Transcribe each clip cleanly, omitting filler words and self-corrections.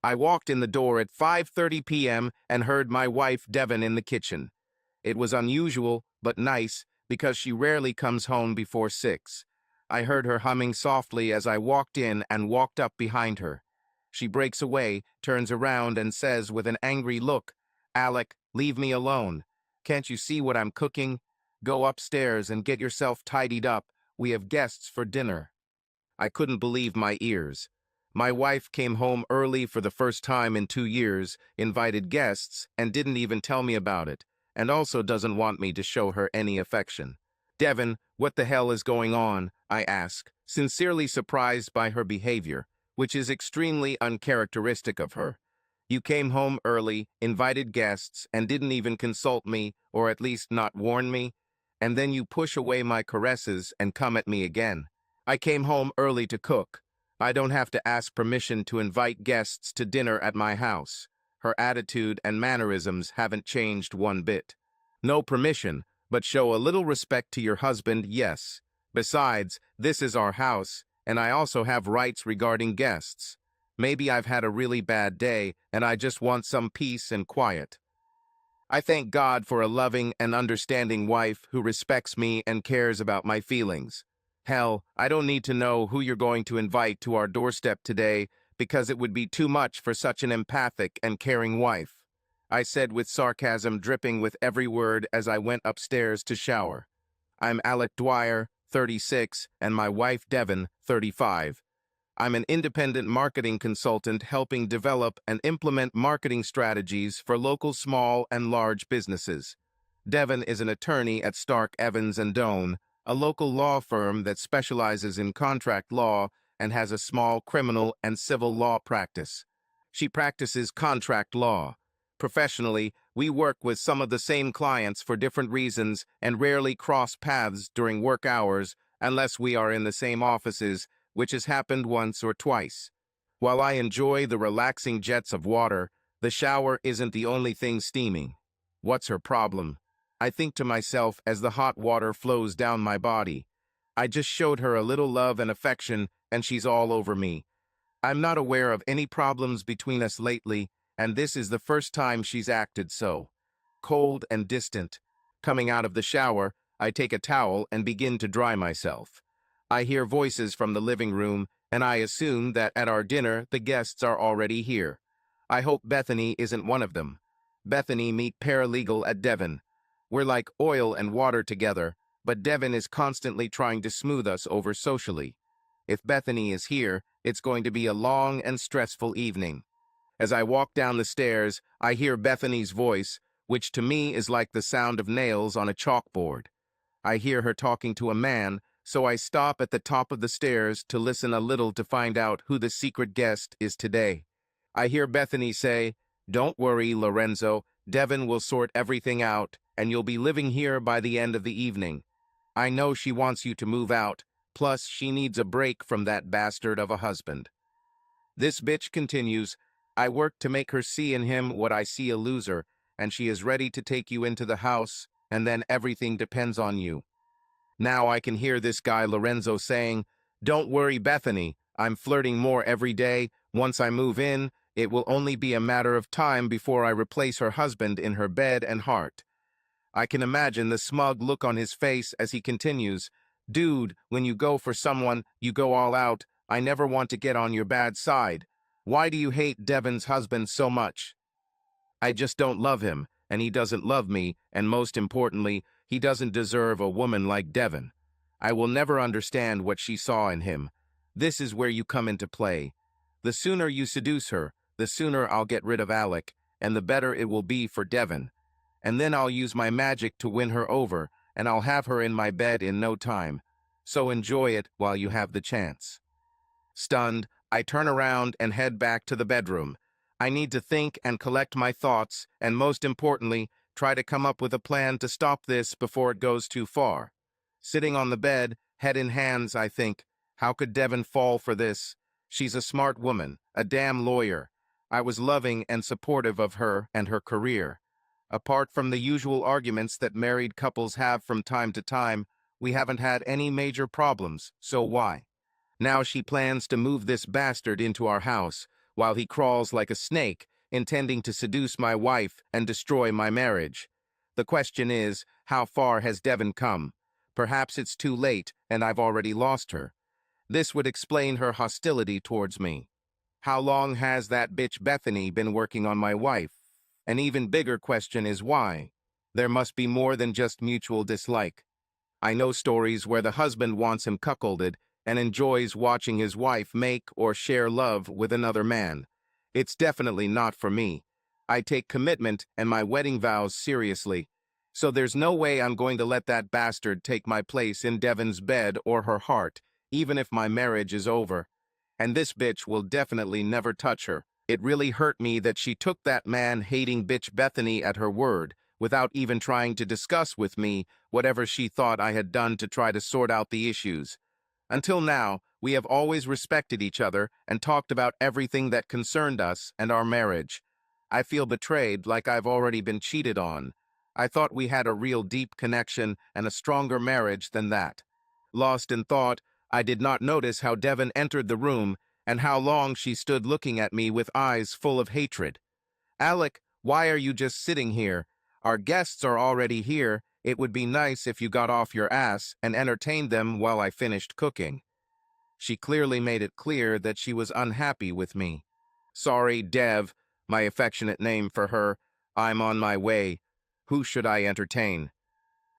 I walked in the door at 5:30 p.m. and heard my wife, Devon, in the kitchen. It was unusual, but nice, because she rarely comes home before 6. I heard her humming softly as I walked in and walked up behind her. She breaks away, turns around, and says with an angry look, "Alec, leave me alone. Can't you see what I'm cooking? Go upstairs and get yourself tidied up. We have guests for dinner." I couldn't believe my ears. My wife came home early for the first time in 2 years, invited guests, and didn't even tell me about it, and also doesn't want me to show her any affection. "Devon, what the hell is going on?" I ask, sincerely surprised by her behavior, which is extremely uncharacteristic of her. "You came home early, invited guests, and didn't even consult me, or at least not warn me, and then you push away my caresses and come at me again. I came home early to cook. I don't have to ask permission to invite guests to dinner at my house." Her attitude and mannerisms haven't changed one bit. "No permission, but show a little respect to your husband, yes. Besides, this is our house, and I also have rights regarding guests. Maybe I've had a really bad day, and I just want some peace and quiet. I thank God for a loving and understanding wife who respects me and cares about my feelings. Hell, I don't need to know who you're going to invite to our doorstep today, because it would be too much for such an empathic and caring wife," I said with sarcasm dripping with every word as I went upstairs to shower. I'm Alec Dwyer, 36, and my wife Devon, 35. I'm an independent marketing consultant helping develop and implement marketing strategies for local small and large businesses. Devon is an attorney at Stark, Evans & Doan, a local law firm that specializes in contract law and has a small criminal and civil law practice. She practices contract law. Professionally, we work with some of the same clients for different reasons and rarely cross paths during work hours unless we are in the same offices, which has happened once or twice. While I enjoy the relaxing jets of water, the shower isn't the only thing steaming. What's her problem? I think to myself as the hot water flows down my body. I just showed her a little love and affection, and she's all over me. I'm not aware of any problems between us lately, and this is the first time she's acted so. Cold and distant. Coming out of the shower, I take a towel and begin to dry myself. I hear voices from the living room, and I assume that at our dinner the guests are already here. I hope Bethany isn't one of them. Bethany meet paralegal at Devon. We're like oil and water together, but Devon is constantly trying to smooth us over socially. If Bethany is here, it's going to be a long and stressful evening. As I walk down the stairs, I hear Bethany's voice, which to me is like the sound of nails on a chalkboard. I hear her talking to a man, so I stop at the top of the stairs to listen a little to find out who the secret guest is today. I hear Bethany say, "Don't worry, Lorenzo, Devon will sort everything out, and you'll be living here by the end of the evening. I know she wants you to move out, plus she needs a break from that bastard of a husband." This bitch continues, "I work to make her see in him what I see a loser, and she is ready to take you into the house, and then everything depends on you." Now I can hear this guy Lorenzo saying, "Don't worry, Bethany, I'm flirting more every day. Once I move in, it will only be a matter of time before I replace her husband in her bed and heart." I can imagine the smug look on his face as he continues, "Dude, when you go for someone, you go all out. I never want to get on your bad side. Why do you hate Devon's husband so much?" I just don't love him, and he doesn't love me, and most importantly, he doesn't deserve a woman like Devon. I will never understand what she saw in him. This is where you come into play. The sooner you seduce her, the sooner I'll get rid of Alec, and the better it will be for Devon. And then I'll use my magic to win her over, and I'll have her in my bed in no time. So enjoy it while you have the chance. Stunned, I turn around and head back to the bedroom. I need to think and collect my thoughts, and most importantly, try to come up with a plan to stop this before it goes too far. Sitting on the bed, head in hands, I think, how could Devon fall for this? She's a smart woman, a damn lawyer. I was loving and supportive of her and her career. Apart from the usual arguments that married couples have from time to time, we haven't had any major problems, so why? Now she plans to move this bastard into our house, while he crawls like a snake, intending to seduce my wife and destroy my marriage. The question is, how far has Devon come? Perhaps it's too late and I've already lost her. This would explain her hostility towards me. How long has that bitch Bethany been working on my wife? An even bigger question is why. There must be more than just mutual dislike. I know stories where the husband wants him cuckolded and enjoys watching his wife make or share love with another man. It's definitely not for me. I take commitment and my wedding vows seriously, so there's no way I'm going to let that bastard take my place in Devon's bed or her heart, even if my marriage is over. And this bitch will definitely never touch her. It really hurt me that she took that man-hating bitch Bethany at her word, without even trying to discuss with me whatever she thought I had done to try to sort out the issues. Until now, we have always respected each other and talked about everything that concerned us and our marriage. I feel betrayed, like I've already been cheated on. I thought we had a real deep connection and a stronger marriage than that. Lost in thought, I did not notice how Devon entered the room and how long she stood looking at me with eyes full of hatred. "Alec, why are you just sitting here? Our guests are already here. It would be nice if you got off your ass and entertained them while I finished cooking." She clearly made it clear that she was unhappy with me. "Sorry, Dev," my affectionate name for her. "I'm on my way. Who should I entertain?"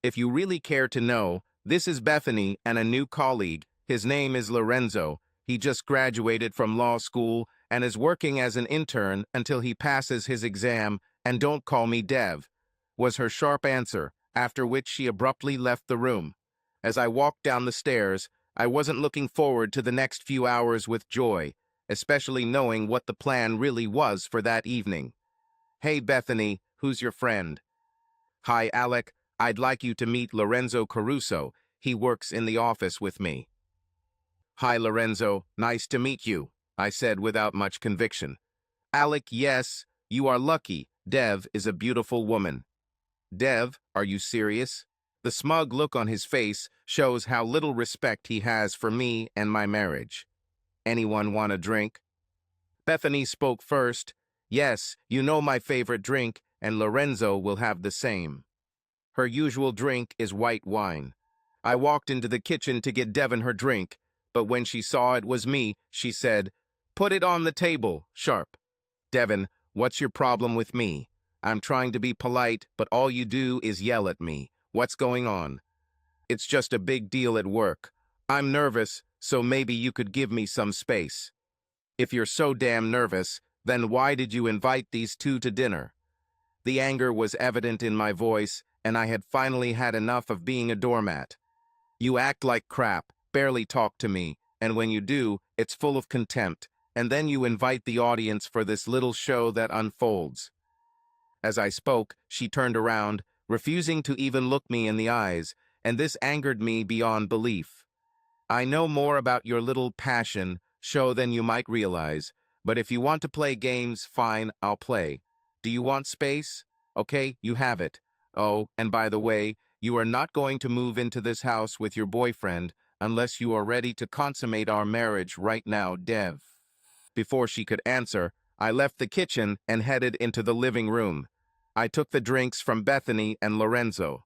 If you really care to know, this is Bethany and a new colleague. His name is Lorenzo. He just graduated from law school and is working as an intern until he passes his exam, and don't call me Dev, was her sharp answer, after which she abruptly left the room. As I walked down the stairs, I wasn't looking forward to the next few hours with joy, especially knowing what the plan really was for that evening. "Hey, Bethany, who's your friend?" "Hi, Alec. I'd like you to meet Lorenzo Caruso. He works in the office with me." "Hi, Lorenzo. Nice to meet you," I said without much conviction. "Alec, yes, you are lucky. Dev is a beautiful woman." "Dev, are you serious?" The smug look on his face shows how little respect he has for me and my marriage. "Anyone want a drink?" Bethany spoke first. "Yes, you know my favorite drink, and Lorenzo will have the same." Her usual drink is white wine. I walked into the kitchen to get Devon her drink, but when she saw it was me, she said, "Put it on the table, sharp." "Devon, what's your problem with me? I'm trying to be polite, but all you do is yell at me. What's going on?" "It's just a big deal at work. I'm nervous, so maybe you could give me some space." "If you're so damn nervous, then why did you invite these two to dinner?" The anger was evident in my voice, and I had finally had enough of being a doormat. "You act like crap, barely talk to me, and when you do, it's full of contempt, and then you invite the audience for this little show that unfolds." As I spoke, she turned around, refusing to even look me in the eyes, and this angered me beyond belief. "I know more about your little passion show than you might realize, but if you want to play games, fine, I'll play. Do you want space? Okay, you have it. Oh, and by the way, you are not going to move into this house with your boyfriend unless you are ready to consummate our marriage right now, Dev." Before she could answer, I left the kitchen and headed into the living room. I took the drinks from Bethany and Lorenzo.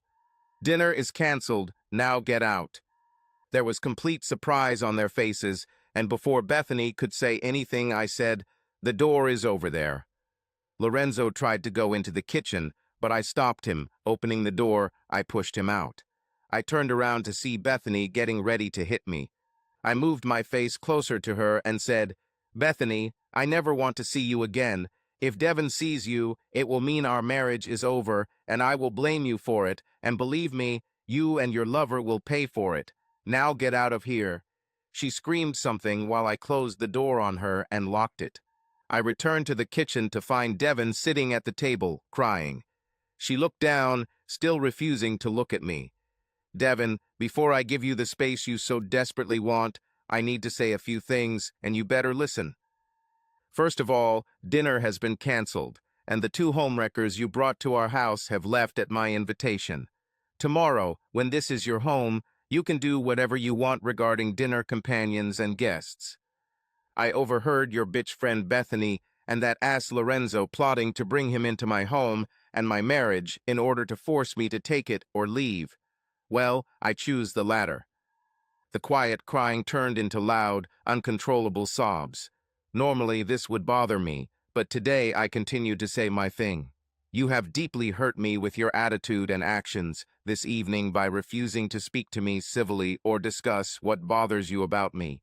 "Dinner is canceled, now get out." There was complete surprise on their faces, and before Bethany could say anything, I said, "The door is over there." Lorenzo tried to go into the kitchen, but I stopped him. Opening the door, I pushed him out. I turned around to see Bethany getting ready to hit me. I moved my face closer to her and said, "Bethany, I never want to see you again. If Devon sees you, it will mean our marriage is over, and I will blame you for it, and believe me, you and your lover will pay for it. Now get out of here." She screamed something while I closed the door on her and locked it. I returned to the kitchen to find Devon sitting at the table, crying. She looked down, still refusing to look at me. "Devon, before I give you the space you so desperately want, I need to say a few things, and you better listen. First of all, dinner has been canceled, and the two homewreckers you brought to our house have left at my invitation. Tomorrow, when this is your home, you can do whatever you want regarding dinner companions and guests." I overheard your bitch friend Bethany and that ass Lorenzo plotting to bring him into my home and my marriage in order to force me to take it or leave. Well, I choose the latter. The quiet crying turned into loud, uncontrollable sobs. Normally this would bother me, but today I continued to say my thing. You have deeply hurt me with your attitude and actions this evening by refusing to speak to me civilly or discuss what bothers you about me.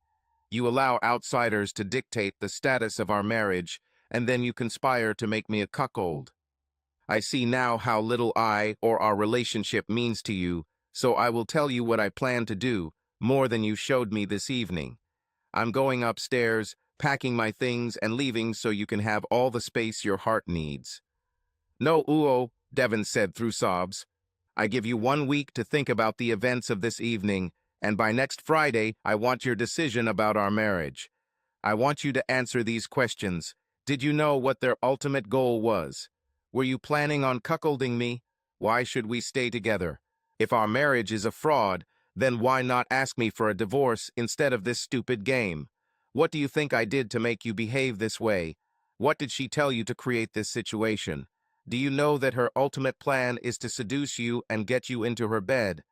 You allow outsiders to dictate the status of our marriage, and then you conspire to make me a cuckold. I see now how little I or our relationship means to you, so I will tell you what I plan to do, more than you showed me this evening. I'm going upstairs, packing my things and leaving so you can have all the space your heart needs. No, Uo, Devon said through sobs. I give you 1 week to think about the events of this evening, and by next Friday, I want your decision about our marriage. I want you to answer these questions. Did you know what their ultimate goal was? Were you planning on cuckolding me? Why should we stay together? If our marriage is a fraud, then why not ask me for a divorce instead of this stupid game? What do you think I did to make you behave this way? What did she tell you to create this situation? Do you know that her ultimate plan is to seduce you and get you into her bed?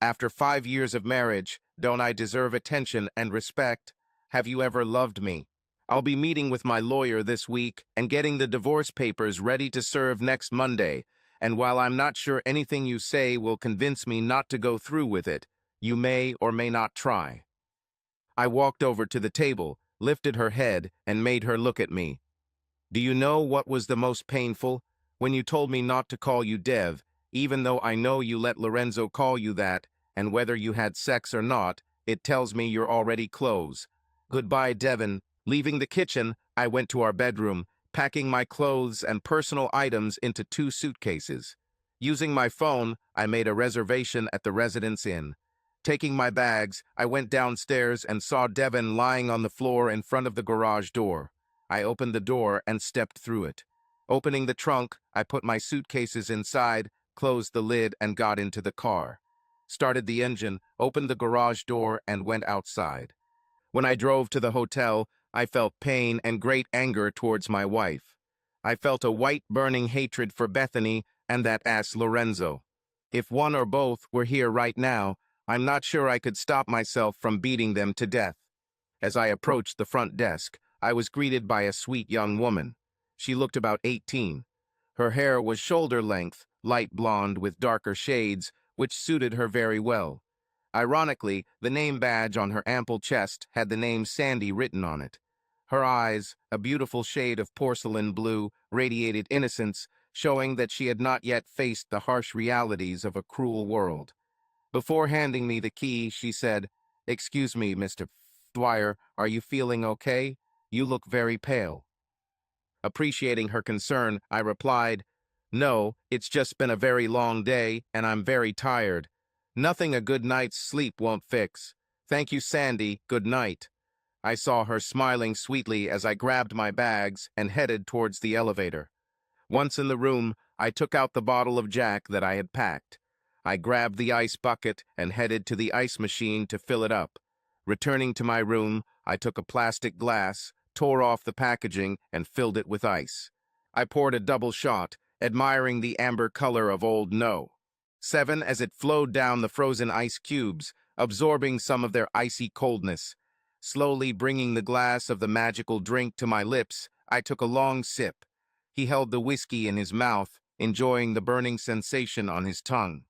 After 5 years of marriage, don't I deserve attention and respect? Have you ever loved me? I'll be meeting with my lawyer this week and getting the divorce papers ready to serve next Monday, and while I'm not sure anything you say will convince me not to go through with it, you may or may not try. I walked over to the table, lifted her head, and made her look at me. Do you know what was the most painful? When you told me not to call you Dev, even though I know you let Lorenzo call you that, and whether you had sex or not, it tells me you're already close. Goodbye, Devon. Leaving the kitchen, I went to our bedroom, packing my clothes and personal items into 2 suitcases. Using my phone, I made a reservation at the Residence Inn. Taking my bags, I went downstairs and saw Devon lying on the floor in front of the garage door. I opened the door and stepped through it. Opening the trunk, I put my suitcases inside, closed the lid, and got into the car. Started the engine, opened the garage door, and went outside. When I drove to the hotel, I felt pain and great anger towards my wife. I felt a white burning hatred for Bethany and that ass Lorenzo. If one or both were here right now, I'm not sure I could stop myself from beating them to death. As I approached the front desk, I was greeted by a sweet young woman. She looked about 18. Her hair was shoulder length, light blonde with darker shades, which suited her very well. Ironically, the name badge on her ample chest had the name Sandy written on it. Her eyes, a beautiful shade of porcelain blue, radiated innocence, showing that she had not yet faced the harsh realities of a cruel world. Before handing me the key, she said, "Excuse me, Mr. Dwyer, are you feeling okay? You look very pale." Appreciating her concern, I replied, "No, it's just been a very long day, and I'm very tired. Nothing a good night's sleep won't fix. Thank you, Sandy. Good night." I saw her smiling sweetly as I grabbed my bags and headed towards the elevator. Once in the room, I took out the bottle of Jack that I had packed. I grabbed the ice bucket and headed to the ice machine to fill it up. Returning to my room, I took a plastic glass, tore off the packaging, and filled it with ice. I poured a double shot, admiring the amber color of Old No. 7 as it flowed down the frozen ice cubes, absorbing some of their icy coldness. Slowly bringing the glass of the magical drink to my lips, I took a long sip. He held the whiskey in his mouth, enjoying the burning sensation on his tongue.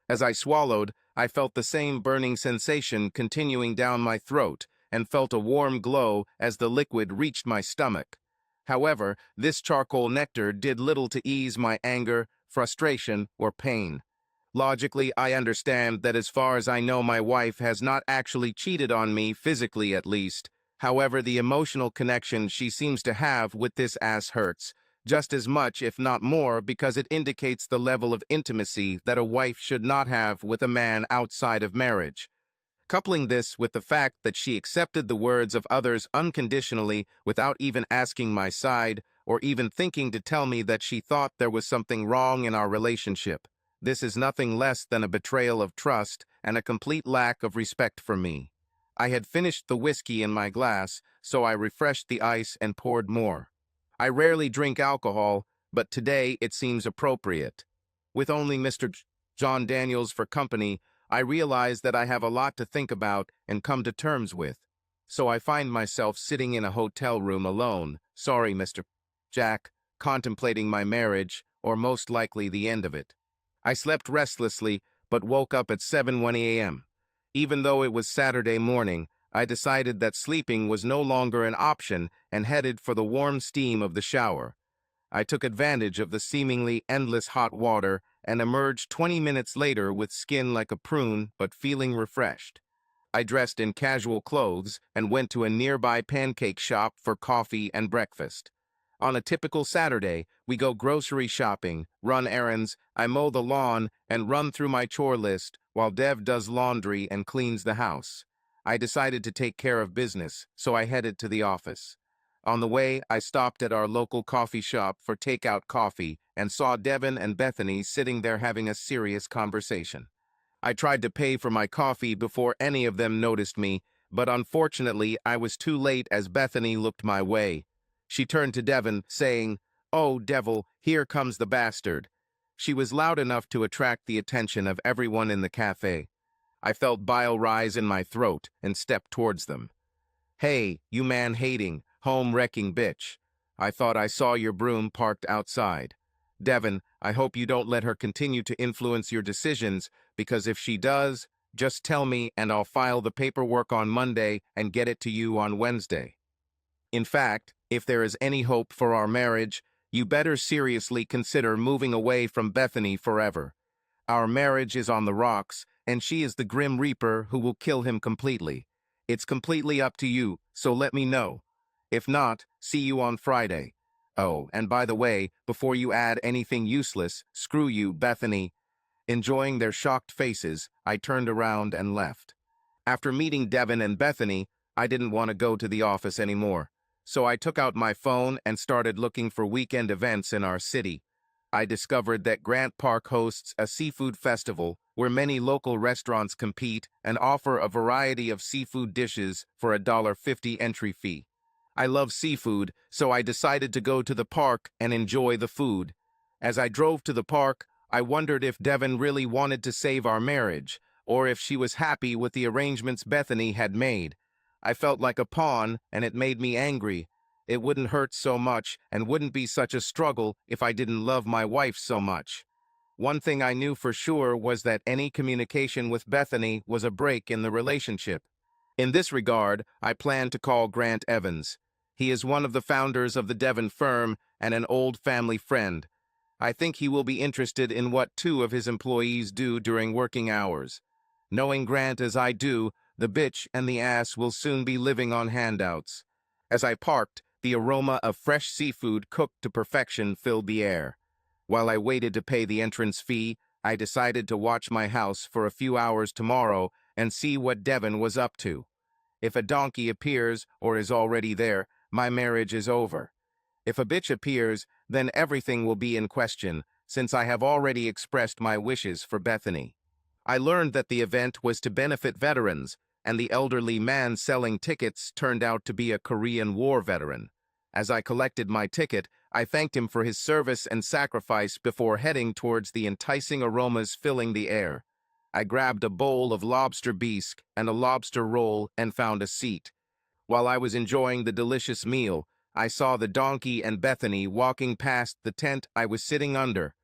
As I swallowed, I felt the same burning sensation continuing down my throat and felt a warm glow as the liquid reached my stomach. However, this charcoal nectar did little to ease my anger, frustration, or pain. Logically, I understand that as far as I know, my wife has not actually cheated on me, physically at least. However, the emotional connection she seems to have with this ass hurts, just as much, if not more, because it indicates the level of intimacy that a wife should not have with a man outside of marriage. Coupling this with the fact that she accepted the words of others unconditionally without even asking my side or even thinking to tell me that she thought there was something wrong in our relationship. This is nothing less than a betrayal of trust and a complete lack of respect for me. I had finished the whiskey in my glass, so I refreshed the ice and poured more. I rarely drink alcohol, but today it seems appropriate. With only Mr. John Daniels for company, I realize that I have a lot to think about and come to terms with. So I find myself sitting in a hotel room alone, sorry, Mr. Jack, contemplating my marriage, or most likely the end of it. I slept restlessly, but woke up at 7:01 a.m. Even though it was Saturday morning, I decided that sleeping was no longer an option and headed for the warm steam of the shower. I took advantage of the seemingly endless hot water and emerged 20 minutes later with skin like a prune but feeling refreshed. I dressed in casual clothes and went to a nearby pancake shop for coffee and breakfast. On a typical Saturday, we go grocery shopping, run errands, I mow the lawn, and run through my chore list while Dev does laundry and cleans the house. I decided to take care of business, so I headed to the office. On the way, I stopped at our local coffee shop for takeout coffee and saw Devin and Bethany sitting there having a serious conversation. I tried to pay for my coffee before any of them noticed me, but unfortunately I was too late as Bethany looked my way. She turned to Devin, saying, "Oh, devil, here comes the bastard." She was loud enough to attract the attention of everyone in the cafe. I felt bile rise in my throat and stepped towards them. "Hey, you man-hating, home-wrecking bitch. I thought I saw your broom parked outside. Devin, I hope you don't let her continue to influence your decisions, because if she does, just tell me and I'll file the paperwork on Monday and get it to you on Wednesday. In fact, if there is any hope for our marriage, you better seriously consider moving away from Bethany forever. Our marriage is on the rocks, and she is the Grim Reaper who will kill him completely. It's completely up to you, so let me know. If not, see you on Friday. Oh, and by the way, before you add anything useless, screw you, Bethany." Enjoying their shocked faces, I turned around and left. After meeting Devin and Bethany, I didn't want to go to the office anymore. So I took out my phone and started looking for weekend events in our city. I discovered that Grant Park hosts a seafood festival where many local restaurants compete and offer a variety of seafood dishes for a $1.50 entry fee. I love seafood, so I decided to go to the park and enjoy the food. As I drove to the park, I wondered if Devin really wanted to save our marriage, or if she was happy with the arrangements Bethany had made. I felt like a pawn, and it made me angry. It wouldn't hurt so much and wouldn't be such a struggle if I didn't love my wife so much. One thing I knew for sure was that any communication with Bethany was a break in the relationship. In this regard, I plan to call Grant Evans. He is one of the founders of the Devon firm and an old family friend. I think he will be interested in what two of his employees do during working hours. Knowing Grant as I do, the bitch and the ass will soon be living on handouts. As I parked, the aroma of fresh seafood cooked to perfection filled the air. While I waited to pay the entrance fee, I decided to watch my house for a few hours tomorrow and see what Devin was up to. If a donkey appears or is already there, my marriage is over. If a bitch appears, then everything will be in question, since I have already expressed my wishes for Bethany. I learned that the event was to benefit veterans, and the elderly man selling tickets turned out to be a Korean War veteran. As I collected my ticket, I thanked him for his service and sacrifice before heading towards the enticing aromas filling the air. I grabbed a bowl of lobster bisque and a lobster roll and found a seat. While I was enjoying the delicious meal, I saw the donkey and Bethany walking past the tent I was sitting under.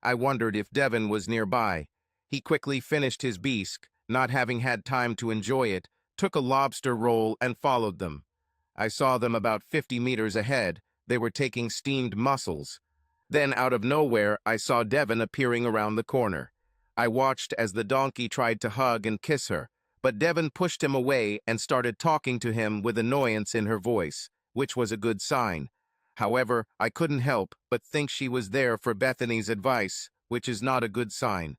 I wondered if Devin was nearby. He quickly finished his bisque, not having had time to enjoy it, took a lobster roll and followed them. I saw them about 50 meters ahead. They were taking steamed mussels. Then out of nowhere, I saw Devin appearing around the corner. I watched as the donkey tried to hug and kiss her, but Devin pushed him away and started talking to him with annoyance in her voice, which was a good sign. However, I couldn't help but think she was there for Bethany's advice, which is not a good sign.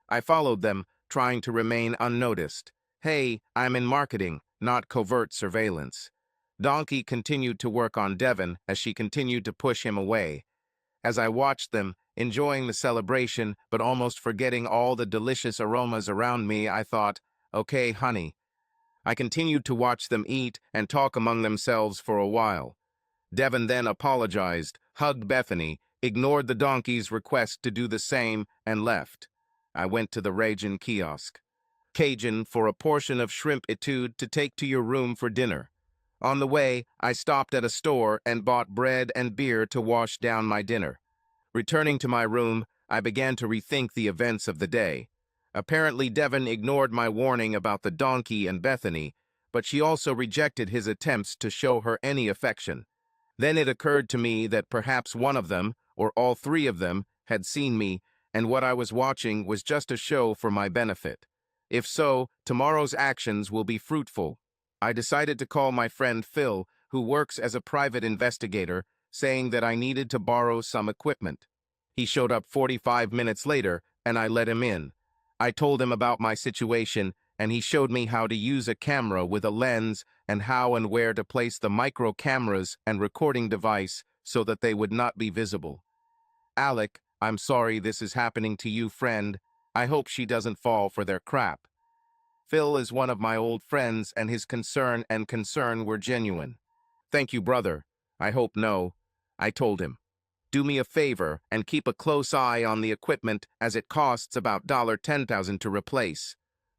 I followed them, trying to remain unnoticed. Hey, I'm in marketing, not covert surveillance. Donkey continued to work on Devin as she continued to push him away. As I watched them, enjoying the celebration but almost forgetting all the delicious aromas around me, I thought, okay, honey, I continued to watch them eat and talk among themselves for a while. Devin then apologized, hugged Bethany, ignored the donkey's request to do the same, and left. I went to the Ragin kiosk. Cajun for a portion of shrimp etude to take to your room for dinner. On the way, I stopped at a store and bought bread and beer to wash down my dinner. Returning to my room, I began to rethink the events of the day. Apparently, Devin ignored my warning about the donkey and Bethany, but she also rejected his attempts to show her any affection. Then it occurred to me that perhaps one of them, or all three of them, had seen me, and what I was watching was just a show for my benefit. If so, tomorrow's actions will be fruitful. I decided to call my friend Phil, who works as a private investigator, saying that I needed to borrow some equipment. He showed up 45 minutes later, and I let him in. I told him about my situation, and he showed me how to use a camera with a lens and how and where to place the micro cameras and recording device so that they would not be visible. Alec, I'm sorry this is happening to you, friend. I hope she doesn't fall for their crap. Phil is one of my old friends, and his concern were genuine. Thank you, brother. I hope no. I told him. Do me a favor and keep a close eye on the equipment as it costs about $10,000 to replace.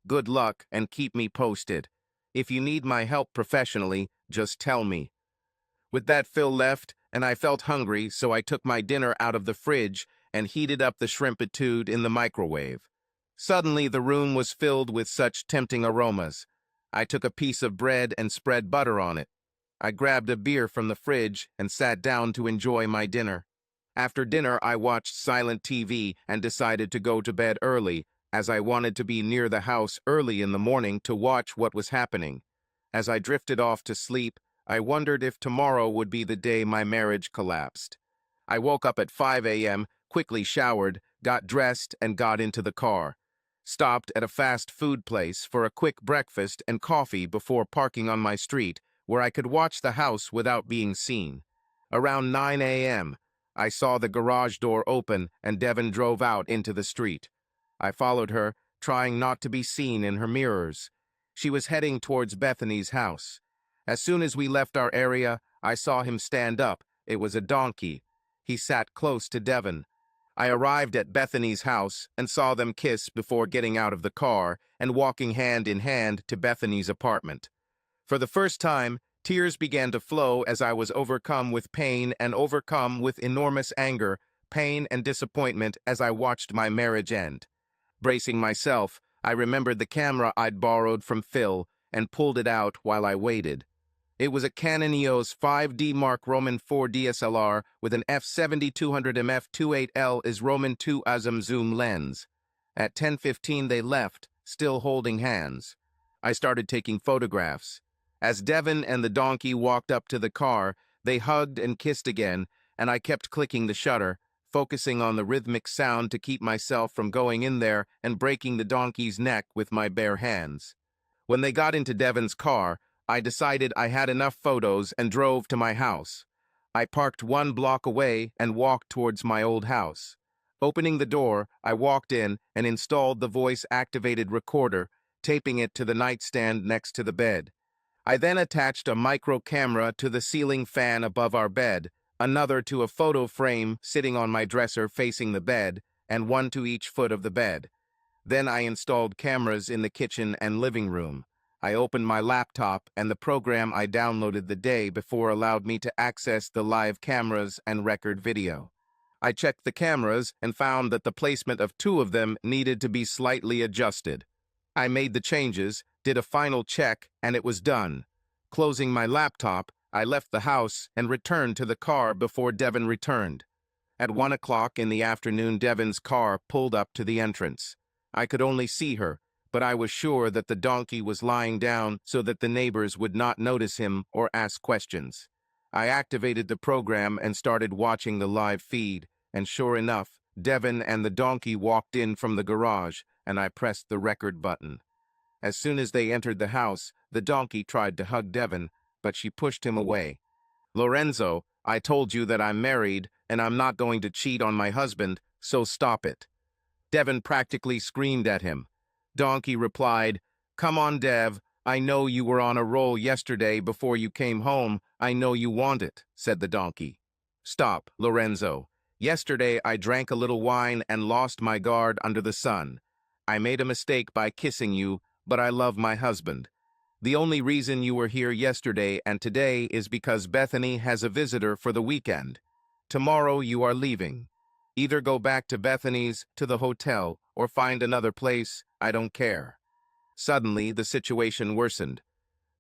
Good luck and keep me posted. If you need my help professionally, just tell me. With that, Phil left, and I felt hungry, so I took my dinner out of the fridge and heated up the shrimpitude in the microwave. Suddenly, the room was filled with such tempting aromas. I took a piece of bread and spread butter on it. I grabbed a beer from the fridge and sat down to enjoy my dinner. After dinner, I watched silent TV and decided to go to bed early, as I wanted to be near the house early in the morning to watch what was happening. As I drifted off to sleep, I wondered if tomorrow would be the day my marriage collapsed. I woke up at 5 a.m., quickly showered, got dressed, and got into the car. Stopped at a fast food place for a quick breakfast and coffee before parking on my street, where I could watch the house without being seen. Around 9 a.m., I saw the garage door open and Devin drove out into the street. I followed her, trying not to be seen in her mirrors. She was heading towards Bethany's house. As soon as we left our area, I saw him stand up. It was a donkey. He sat close to Devin. I arrived at Bethany's house and saw them kiss before getting out of the car and walking hand in hand to Bethany's apartment. For the first time, tears began to flow as I was overcome with pain and overcome with enormous anger, pain and disappointment as I watched my marriage end. Bracing myself, I remembered the camera I'd borrowed from Phil and pulled it out while I waited. It was a Canon EOS 5D Mark Roman 4 DSLR with an f/7200 f/28L is Roman 2 ASM zoom lens. At 10:15 they left, still holding hands. I started taking photographs. As Devin and the donkey walked up to the car, they hugged and kissed again, and I kept clicking the shutter, focusing on the rhythmic sound to keep myself from going in there and breaking the donkey's neck with my bare hands. When they got into Devin's car, I decided I had enough photos and drove to my house. I parked 1 block away and walked towards my old house. Opening the door, I walked in and installed the voice-activated recorder, taping it to the nightstand next to the bed. I then attached a micro camera to the ceiling fan above our bed, another to a photo frame sitting on my dresser facing the bed, and one to each foot of the bed. Then I installed cameras in the kitchen and living room. I opened my laptop, and the program I downloaded the day before allowed me to access the live cameras and record video. I checked the cameras and found that the placement of 2 of them needed to be slightly adjusted. I made the changes, did a final check, and it was done. Closing my laptop, I left the house and returned to the car before Devin returned. At 1 o'clock in the afternoon, Devin's car pulled up to the entrance. I could only see her, but I was sure that the donkey was lying down so that the neighbors would not notice him or ask questions. I activated the program and started watching the live feed, and sure enough, Devin and the donkey walked in from the garage, and I pressed the record button. As soon as they entered the house, the donkey tried to hug Devin, but she pushed him away. Lorenzo, I told you that I'm married, and I'm not going to cheat on my husband, so stop it. Devin practically screamed at him. Donkey replied, Come on, Dev, I know you were on a roll yesterday before you came home. I know you want it, said the donkey. Stop, Lorenzo. Yesterday I drank a little wine and lost my guard under the sun. I made a mistake by kissing you, but I love my husband. The only reason you were here yesterday and today is because Bethany has a visitor for the weekend. Tomorrow you are leaving. Either go back to Bethany's, to the hotel, or find another place. I don't care. Suddenly, the situation worsened.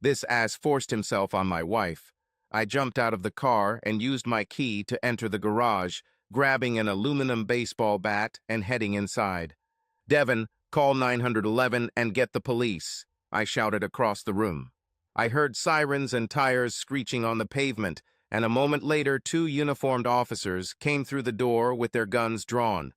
This ass forced himself on my wife. I jumped out of the car and used my key to enter the garage, grabbing an aluminum baseball bat and heading inside. Devin, call 911 and get the police, I shouted across the room. I heard sirens and tires screeching on the pavement, and a moment later 2 uniformed officers came through the door with their guns drawn.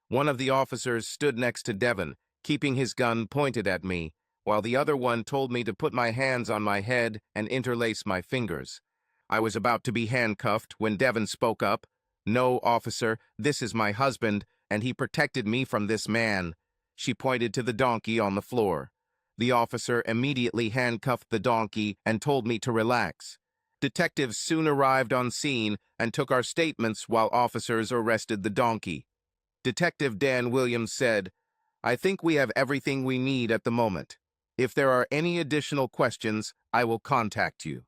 One of the officers stood next to Devin, keeping his gun pointed at me, while the other one told me to put my hands on my head and interlace my fingers. I was about to be handcuffed when Devin spoke up. "No, officer, this is my husband, and he protected me from this man." She pointed to the donkey on the floor. The officer immediately handcuffed the donkey and told me to relax. Detectives soon arrived on scene and took our statements while officers arrested the donkey. Detective Dan Williams said, "I think we have everything we need at the moment. If there are any additional questions, I will contact you."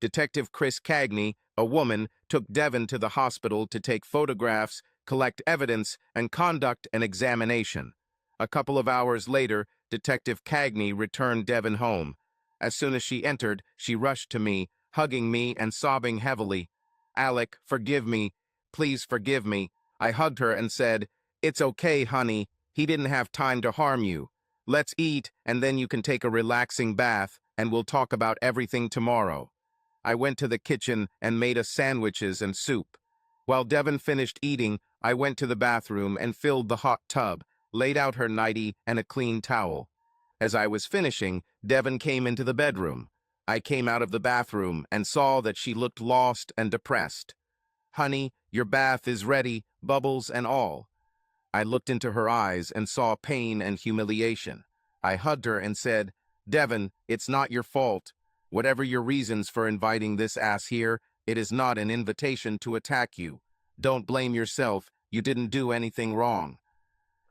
Detective Chris Cagney, a woman, took Devin to the hospital to take photographs, collect evidence, and conduct an examination. A couple of hours later, Detective Cagney returned Devin home. As soon as she entered, she rushed to me, hugging me and sobbing heavily. "Alec, forgive me. Please forgive me." I hugged her and said, "It's okay, honey. He didn't have time to harm you. Let's eat, and then you can take a relaxing bath, and we'll talk about everything tomorrow." I went to the kitchen and made us sandwiches and soup. While Devin finished eating, I went to the bathroom and filled the hot tub, laid out her nightie and a clean towel. As I was finishing, Devin came into the bedroom. I came out of the bathroom and saw that she looked lost and depressed. "Honey, your bath is ready, bubbles and all." I looked into her eyes and saw pain and humiliation. I hugged her and said, "Devin, it's not your fault. Whatever your reasons for inviting this ass here, it is not an invitation to attack you. Don't blame yourself. You didn't do anything wrong."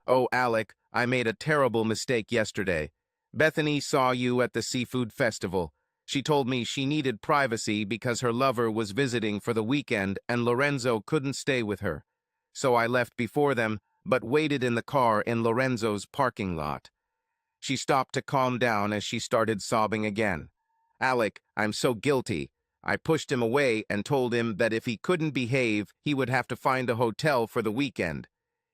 "Oh, Alec, I made a terrible mistake yesterday. Bethany saw you at the seafood festival. She told me she needed privacy because her lover was visiting for the weekend and Lorenzo couldn't stay with her. So I left before them, but waited in the car in Lorenzo's parking lot." She stopped to calm down as she started sobbing again. "Alec, I'm so guilty. I pushed him away and told him that if he couldn't behave, he would have to find a hotel for the weekend.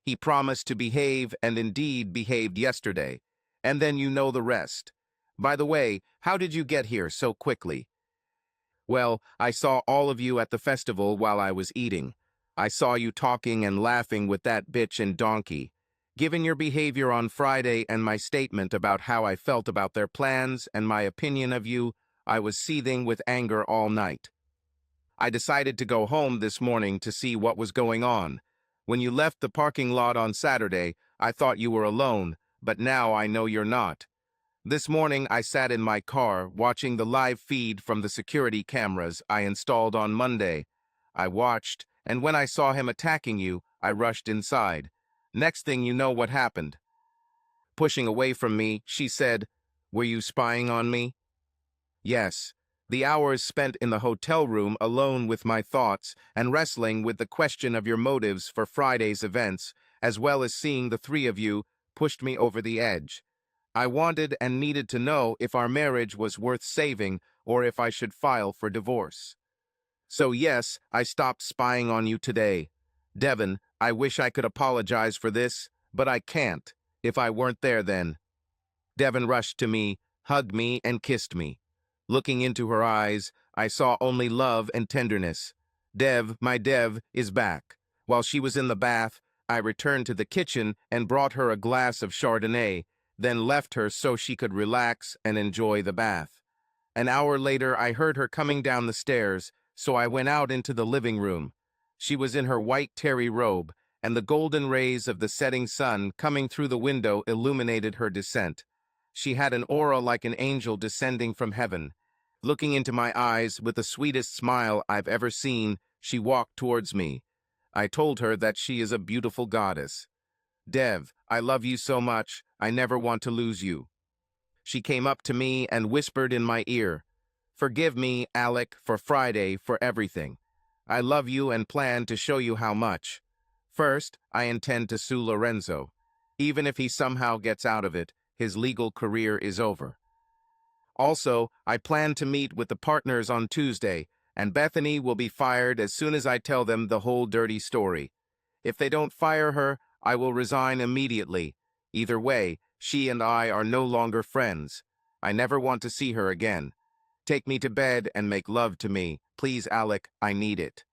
He promised to behave and indeed behaved yesterday. And then you know the rest. By the way, how did you get here so quickly?" "Well, I saw all of you at the festival while I was eating. I saw you talking and laughing with that bitch and donkey. Given your behavior on Friday and my statement about how I felt about their plans and my opinion of you, I was seething with anger all night. I decided to go home this morning to see what was going on. When you left the parking lot on Saturday, I thought you were alone, but now I know you're not. This morning I sat in my car watching the live feed from the security cameras I installed on Monday. I watched, and when I saw him attacking you, I rushed inside. Next thing you know what happened." Pushing away from me, she said, "Were you spying on me?" "Yes. The hours spent in the hotel room alone with my thoughts and wrestling with the question of your motives for Friday's events, as well as seeing the 3 of you, pushed me over the edge. I wanted and needed to know if our marriage was worth saving or if I should file for divorce. So yes, I stopped spying on you today. Devin, I wish I could apologize for this, but I can't. If I weren't there then." Devin rushed to me, hugged me, and kissed me. Looking into her eyes, I saw only love and tenderness. Dev, my Dev, is back. While she was in the bath, I returned to the kitchen and brought her a glass of Chardonnay, then left her so she could relax and enjoy the bath. An hour later, I heard her coming down the stairs, so I went out into the living room. She was in her white terry robe, and the golden rays of the setting sun coming through the window illuminated her descent. She had an aura like an angel descending from heaven. Looking into my eyes with the sweetest smile I've ever seen, she walked towards me. I told her that she is a beautiful goddess. Dev, I love you so much, I never want to lose you. She came up to me and whispered in my ear, "Forgive me, Alec, for Friday, for everything. I love you and plan to show you how much. First, I intend to sue Lorenzo. Even if he somehow gets out of it, his legal career is over. Also, I plan to meet with the partners on Tuesday, and Bethany will be fired as soon as I tell them the whole dirty story. If they don't fire her, I will resign immediately. Either way, she and I are no longer friends. I never want to see her again. Take me to bed and make love to me. Please, Alec, I need it."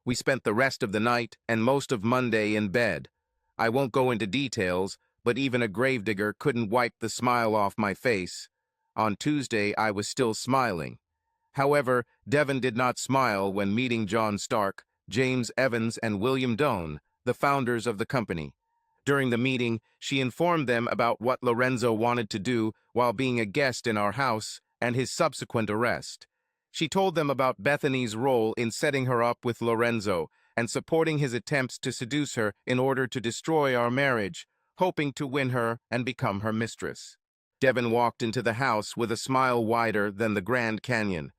We spent the rest of the night and most of Monday in bed. I won't go into details, but even a gravedigger couldn't wipe the smile off my face. On Tuesday, I was still smiling. However, Devon did not smile when meeting John Stark, James Evans, and William Doane, the founders of the company. During the meeting, she informed them about what Lorenzo wanted to do while being a guest in our house and his subsequent arrest. She told them about Bethany's role in setting her up with Lorenzo and supporting his attempts to seduce her in order to destroy our marriage, hoping to win her and become her mistress. Devon walked into the house with a smile wider than the Grand Canyon.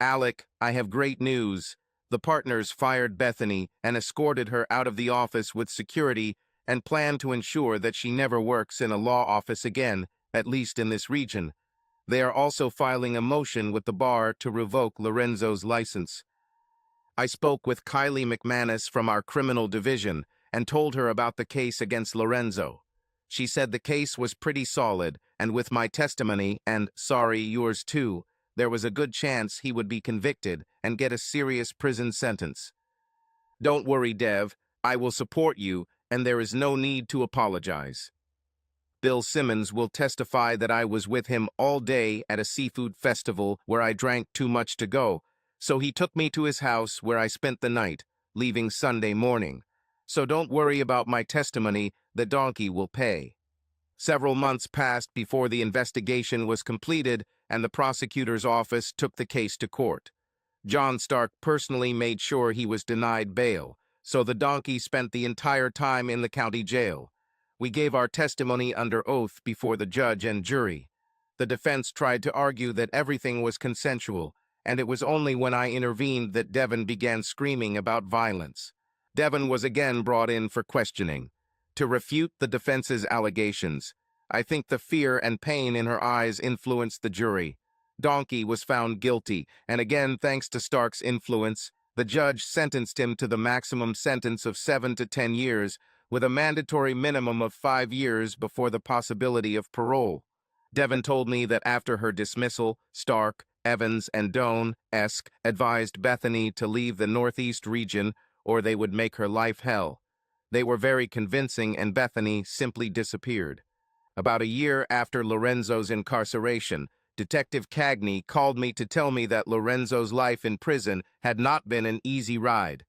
"Alec, I have great news. The partners fired Bethany and escorted her out of the office with security and plan to ensure that she never works in a law office again, at least in this region. They are also filing a motion with the bar to revoke Lorenzo's license." I spoke with Kylie McManus from our criminal division and told her about the case against Lorenzo. She said the case was pretty solid, and with my testimony and, sorry, yours too, there was a good chance he would be convicted and get a serious prison sentence. "Don't worry, Dev. I will support you, and there is no need to apologize." Bill Simmons will testify that I was with him all day at a seafood festival where I drank too much to go, so he took me to his house where I spent the night, leaving Sunday morning. So don't worry about my testimony, the donkey will pay. Several months passed before the investigation was completed and the prosecutor's office took the case to court. John Stark personally made sure he was denied bail, so the donkey spent the entire time in the county jail. We gave our testimony under oath before the judge and jury. The defense tried to argue that everything was consensual, and it was only when I intervened that Devon began screaming about violence. Devon was again brought in for questioning. To refute the defense's allegations, I think the fear and pain in her eyes influenced the jury. Donkey was found guilty, and again, thanks to Stark's influence, the judge sentenced him to the maximum sentence of 7 to 10 years, with a mandatory minimum of 5 years before the possibility of parole. Devon told me that after her dismissal, Stark, Evans, and Doane advised Bethany to leave the Northeast region or they would make her life hell. They were very convincing and Bethany simply disappeared. About a year after Lorenzo's incarceration, Detective Cagney called me to tell me that Lorenzo's life in prison had not been an easy ride.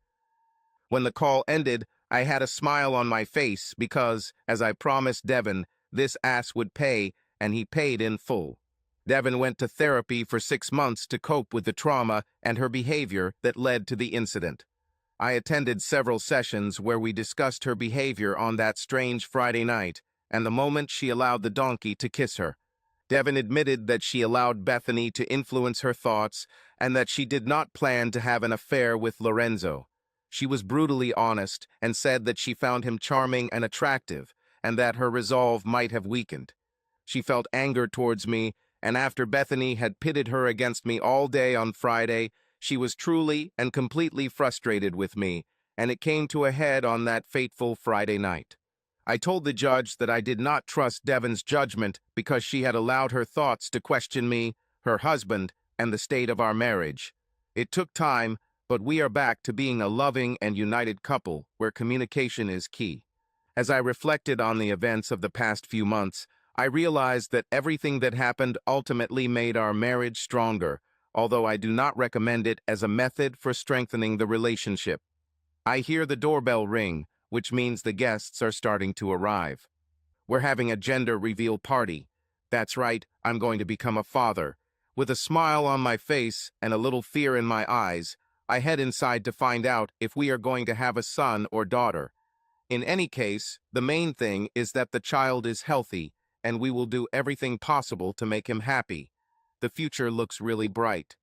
When the call ended, I had a smile on my face because, as I promised Devon, this ass would pay, and he paid in full. Devon went to therapy for 6 months to cope with the trauma and her behavior that led to the incident. I attended several sessions where we discussed her behavior on that strange Friday night and the moment she allowed the donkey to kiss her. Devon admitted that she allowed Bethany to influence her thoughts and that she did not plan to have an affair with Lorenzo. She was brutally honest and said that she found him charming and attractive and that her resolve might have weakened. She felt anger towards me, and after Bethany had pitted her against me all day on Friday, she was truly and completely frustrated with me, and it came to a head on that fateful Friday night. I told the judge that I did not trust Devon's judgment because she had allowed her thoughts to question me, her husband, and the state of our marriage. It took time, but we are back to being a loving and united couple where communication is key. As I reflected on the events of the past few months, I realized that everything that happened ultimately made our marriage stronger, although I do not recommend it as a method for strengthening the relationship. I hear the doorbell ring, which means the guests are starting to arrive. We're having a gender reveal party. That's right, I'm going to become a father. With a smile on my face and a little fear in my eyes, I head inside to find out if we are going to have a son or daughter. In any case, the main thing is that the child is healthy, and we will do everything possible to make him happy. The future looks really bright.